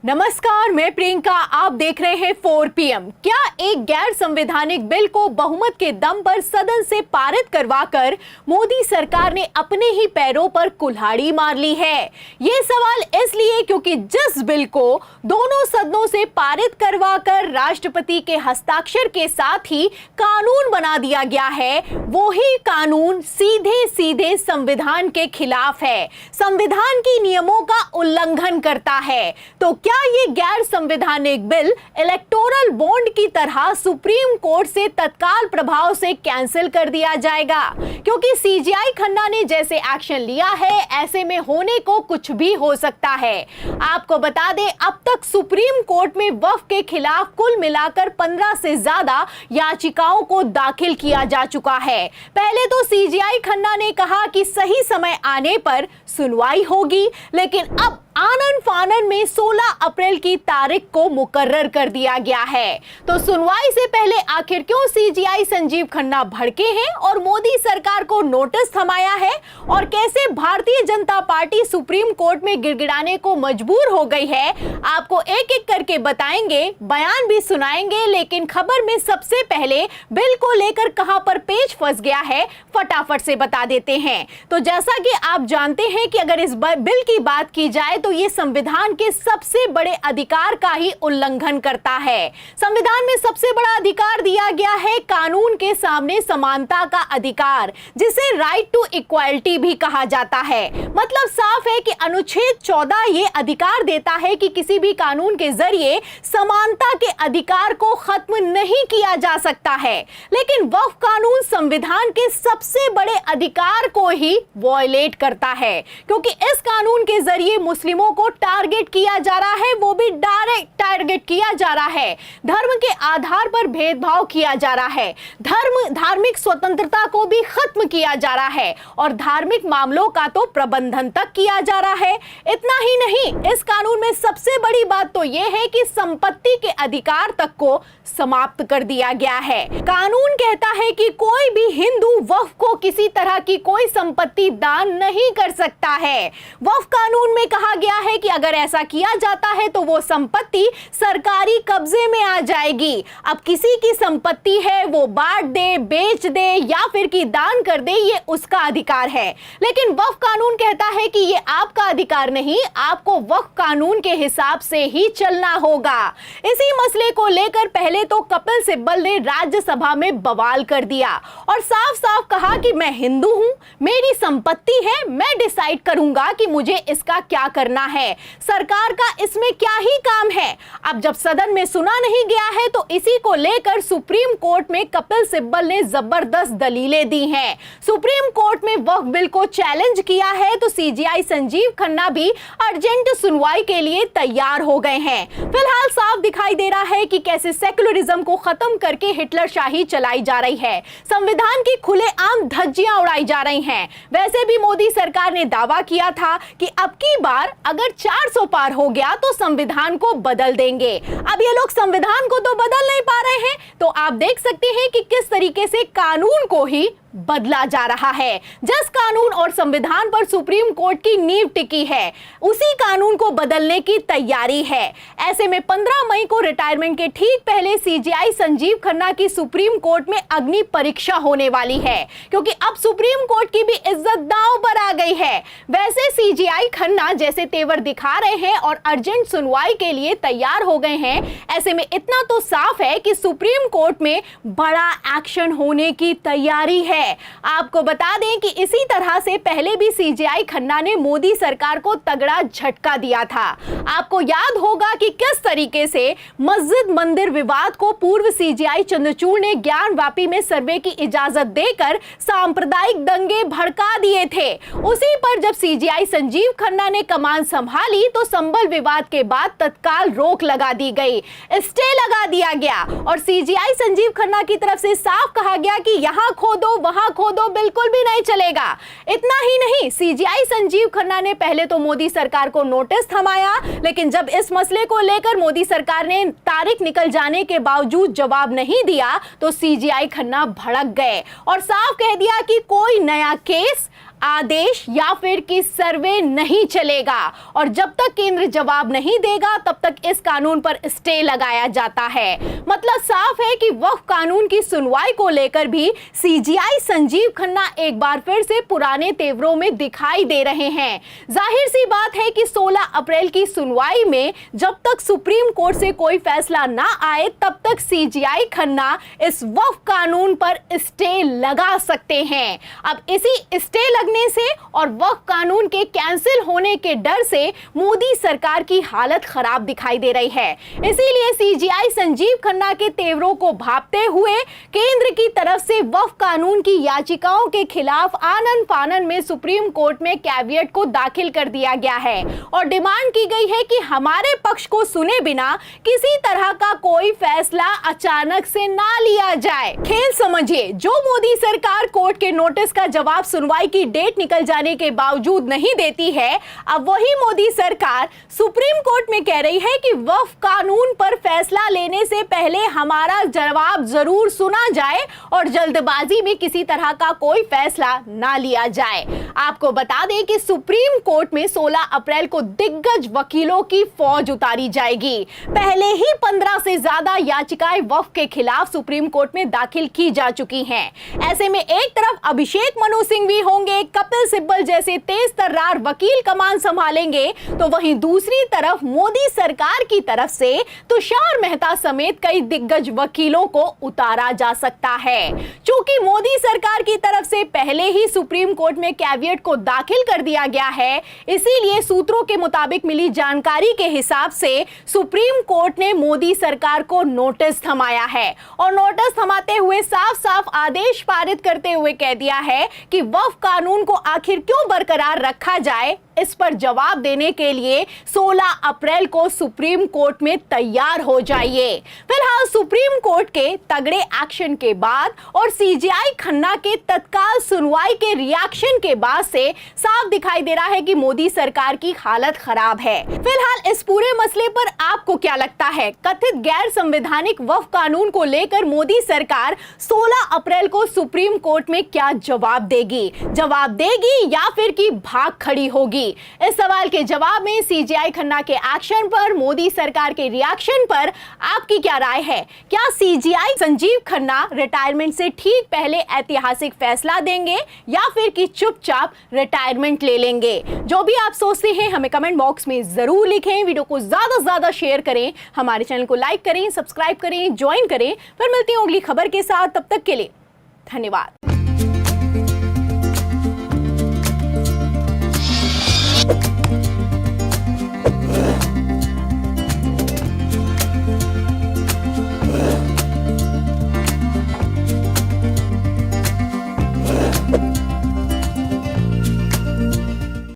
नमस्कार, मैं प्रियंका। आप देख रहे हैं 4 PM। क्या एक गैर संवैधानिक बिल को बहुमत के दम पर सदन से पारित करवाकर मोदी सरकार ने अपने ही पैरों पर कुल्हाड़ी मार ली है? ये सवाल इसलिए क्योंकि जिस बिल को दोनों सदनों से पारित करवाकर राष्ट्रपति के हस्ताक्षर के साथ ही कानून बना दिया गया है, वो ही कानून सीधे सीधे संविधान के खिलाफ है, संविधान के नियमों का उल्लंघन करता है। तो क्या ये गैर संवैधानिक बिल इलेक्टोरल बॉन्ड की तरह सुप्रीम कोर्ट से तत्काल प्रभाव से कैंसिल कर दिया जाएगा? क्योंकि सीजेआई खन्ना ने जैसे एक्शन लिया है, ऐसे में होने को कुछ भी हो सकता है। आपको बता दें, अब तक सुप्रीम कोर्ट में वक्फ के खिलाफ कुल मिलाकर 15 से ज्यादा याचिकाओं को दाखिल किया जा चुका है। पहले तो सीजेआई खन्ना ने कहा कि सही समय आने पर सुनवाई होगी, लेकिन अब आनन फानन में 16 अप्रैल की तारीख को मुकर्रर कर दिया गया है। तो सुनवाई से पहले आखिर क्यों सीजेआई संजीव खन्ना भड़के हैं और मोदी सरकार को नोटिस थमाया है, और कैसे Bharatiya Janata party supreme court में गिड़गिड़ाने को मजबूर हो गई है, आपको एक एक करके बताएंगे, बयान भी सुनाएंगे। लेकिन खबर में सबसे पहले बिल को लेकर कहां पर पेच फंस गया है, फटाफट से बता देते हैं। तो जैसा कि आप जानते हैं कि अगर इस बिल की बात की जाए तो ये संविधान के सबसे बड़े अधिकार का ही उल्लंघन करता है। संविधान में सबसे बड़ा अधिकार दिया गया है कानून के सामने समानता का अधिकार, जिसे राइट टू इक्वालिटी भी कहा जाता है। मतलब साफ है कि अनुच्छेद 14 ये अधिकार देता है कि किसी भी कानून के जरिए समानता के अधिकार को खत्म नहीं किया जा सकता है। लेकिन वक्फ कानून संविधान के सबसे बड़े अधिकार को ही वॉयलेट करता है, क्योंकि इस कानून के जरिए मुस्लिमों को टारगेट किया जा रहा है, वो भी डायरेक्ट टारगेट किया जा रहा है। धर्म के आधार पर भेदभाव किया जा रहा है, धार्मिक स्वतंत्रता को भी खत्म किया जा रहा है, और धार्मिक मामलों का तो प्रबंधन तक किया जा रहा है। इतना ही नहीं, इस कानून में सबसे बड़ी बात तो यह है कि संपत्ति के अधिकार तक को समाप्त कर दिया गया है। कानून कहता है कि कोई भी हिंदू वक्फ को किसी तरह की कोई संपत्ति दान नहीं कर सकता है। वक्फ कानून में कहा गया है कि अगर ऐसा किया जाता है तो वो संपत्ति सरकारी कब्जे में आ जाएगी। अब किसी की संपत्ति है, वो बांट दे, बेच दे या फिर कि दान कर दे, ये उसका अधिकार है। लेकिन वक्फ कानून कहता है कि ये आपका अधिकार नहीं, आपको वक्फ कानून के हिसाब से ही चलना होगा। इसी मसले को लेकर पहले तो कपिल सिब्बल ने राज्यसभा में बवाल कर दिया और साफ साफ कहा कि मैं हिंदू हूं, मेरी संपत्ति है, मैं डिसाइड करूंगा कि मुझे इसका क्या करना है, सरकार का इसमें क्या ही काम है। अब जब सदन में सुना नहीं गया है तो इसी को लेकर सुप्रीम कोर्ट में कपिल सिब्बल ने जबरदस्त दलीलें दी हैं। सुप्रीम कोर्ट में वक्फ बिल को चैलेंज किया है तो सीजेआई संजीव खन्ना भी अर्जेंट सुनवाई के लिए तैयार हो गए हैं। फिलहाल साफ दिखाई दे रहा है कि कैसे सेकुलरिज्म को खत्म करके हिटलर शाही चलाई जा रही है, संविधान की खुलेआम धज्जियां उड़ाई जा रही हैं। वैसे भी मोदी सरकार ने दावा किया था कि अब की बार अगर 400 पार हो गया तो संविधान को बदल देंगे। अब ये लोग संविधान को तो बदल नहीं पा रहे हैं, तो आप देख सकते हैं कि किस तरीके से कानून को ही बदला जा रहा है। जिस कानून और संविधान पर सुप्रीम कोर्ट की नींव टिकी है, उसी कानून को बदलने की तैयारी है। ऐसे में 15 मई को रिटायरमेंट के ठीक पहले सीजेआई संजीव खन्ना की सुप्रीम कोर्ट में अग्नि परीक्षा होने वाली है, क्योंकि अब सुप्रीम कोर्ट की भी इज्जत दांव पर आ गई है। वैसे सीजेआई खन्ना जैसे तेवर दिखा रहे हैं और अर्जेंट सुनवाई के लिए तैयार हो गए हैं, ऐसे में इतना तो साफ है कि सुप्रीम कोर्ट में बड़ा एक्शन होने की तैयारी है। आपको बता दें कि इसी तरह से पहले भी सीजेआई खन्ना ने मोदी सरकार को तगड़ा झटका दिया था। आपको याद होगा कि किस तरीके से मस्जिद मंदिर विवाद को पूर्व सीजेआई चंद्रचूड़ ने ज्ञानवापी में सर्वे की इजाजत देकर सांप्रदायिक दंगे भड़का दिए थे। उसी पर जब सीजेआई संजीव खन्ना ने कमान संभाली तो संबल विवाद के बाद तत्काल रोक लगा दी गई, स्टे लगा दिया गया और सीजेआई संजीव खन्ना की तरफ से साफ कहा गया कि यहां खोदो वहां खोदो बिल्कुल भी नहीं चलेगा। इतना ही नहीं, सीजेआई संजीव खन्ना ने पहले तो मोदी सरकार को नोटिस थमाया, लेकिन जब इस मसले को लेकर मोदी सरकार ने तारीख निकल जाने के बावजूद जवाब नहीं दिया तो सीजेआई खन्ना भड़क गए और साफ कह दिया कि कोई नया केस आदेश या फिर कि सर्वे नहीं चलेगा और जब तक केंद्र जवाब नहीं देगा तब तक इस कानून पर स्टे लगाया जाता है। मतलब साफ है कि वक्फ कानून की सुनवाई को लेकर भी सीजीआई संजीव खन्ना एक बार फिर से पुराने तेवरों में दिखाई दे रहे हैं। जाहिर सी बात है कि 16 अप्रैल की सुनवाई में जब तक सुप्रीम कोर्ट से कोई फैसला ना आए तब तक सीजीआई खन्ना इस वक्फ कानून पर स्टे लगा सकते हैं। अब इसी स्टे लगने से और वक्फ कानून के कैंसिल होने के डर से मोदी सरकार की हालत खराब दिखाई दे रही है। इसीलिए सीजीआई संजीव खन्ना के तेवरों को भांपते हुए केंद्र की तरफ से वक्फ कानून की याचिकाओं के खिलाफ आनन फानन में सुप्रीम कोर्ट में कैविएट को दाखिल कर दिया गया है और डिमांड की गई है कि हमारे पक्ष को सुने बिना किसी तरह का कोई फैसला अचानक से ना लिया जाए। खेल समझिए, जो मोदी सरकार कोर्ट के नोटिस का जवाब सुनवाई की डेट निकल जाने के बावजूद नहीं देती है, अब वही मोदी सरकार सुप्रीम कोर्ट में कह रही है कि वक्फ कानून पर फैसला लेने से पहले हमारा जवाब जरूर सुना जाए और जल्दबाजी में किसी तरह का कोई फैसला ना लिया जाए। आपको बता दें कि सुप्रीम कोर्ट में 16 अप्रैल को दिग्गज वकीलों की फौज उतारी जाएगी। पहले ही 15 से ज्यादा याचिकाएं वक्फ के खिलाफ सुप्रीम कोर्ट में दाखिल की जा चुकी हैं। ऐसे में एक तरफ अभिषेक मनु सिंघवी होंगे, कपिल सिब्बल जैसे तेज तर्रार वकील कमान संभालेंगे, तो वहीं दूसरी तरफ मोदी सरकार की तरफ से तुषार मेहता समेत कई दिग्गज वकीलों को उतारा जा सकता है। चूंकि मोदी सरकार की तरफ से पहले ही सुप्रीम कोर्ट में कैविएट को दाखिल कर दिया गया है, इसीलिए सूत्रों के मुताबिक मिली जानकारी के हिसाब से सुप्रीम कोर्ट ने मोदी सरकार को नोटिस थमाया है और नोटिस थमाते हुए साफ साफ आदेश पारित करते हुए कह दिया है कि वक्फ कानून को आखिर क्यों बरकरार रखा जाए, इस पर जवाब देने के लिए 16 अप्रैल को सुप्रीम कोर्ट में तैयार हो जाइए। फिलहाल सुप्रीम कोर्ट के तगड़े एक्शन के बाद और सीजीआई खन्ना के तत्काल सुनवाई के रिएक्शन के बाद से साफ दिखाई दे रहा है कि मोदी सरकार की हालत खराब है। फिलहाल इस पूरे मसले पर आपको क्या लगता है? कथित गैर संवैधानिक वक्फ कानून को लेकर मोदी सरकार 16 अप्रैल को सुप्रीम कोर्ट में क्या जवाब देगी या फिर कि भाग खड़ी होगी? इस सवाल के जवाब में सीजीआई खन्ना के एक्शन पर, मोदी सरकार के रिएक्शन पर आपकी क्या राय है? क्या सीजीआई संजीव खन्ना रिटायरमेंट से ठीक पहले ऐतिहासिक फैसला देंगे या फिर कि चुपचाप रिटायरमेंट ले लेंगे? जो भी आप सोचते हैं हमें कमेंट बॉक्स में जरूर लिखें। वीडियो को ज्यादा से ज्यादा शेयर करें, हमारे चैनल को लाइक करें, सब्सक्राइब करें, ज्वाइन करें। फिर मिलती हूं अगली खबर के साथ, तब तक के लिए धन्यवाद।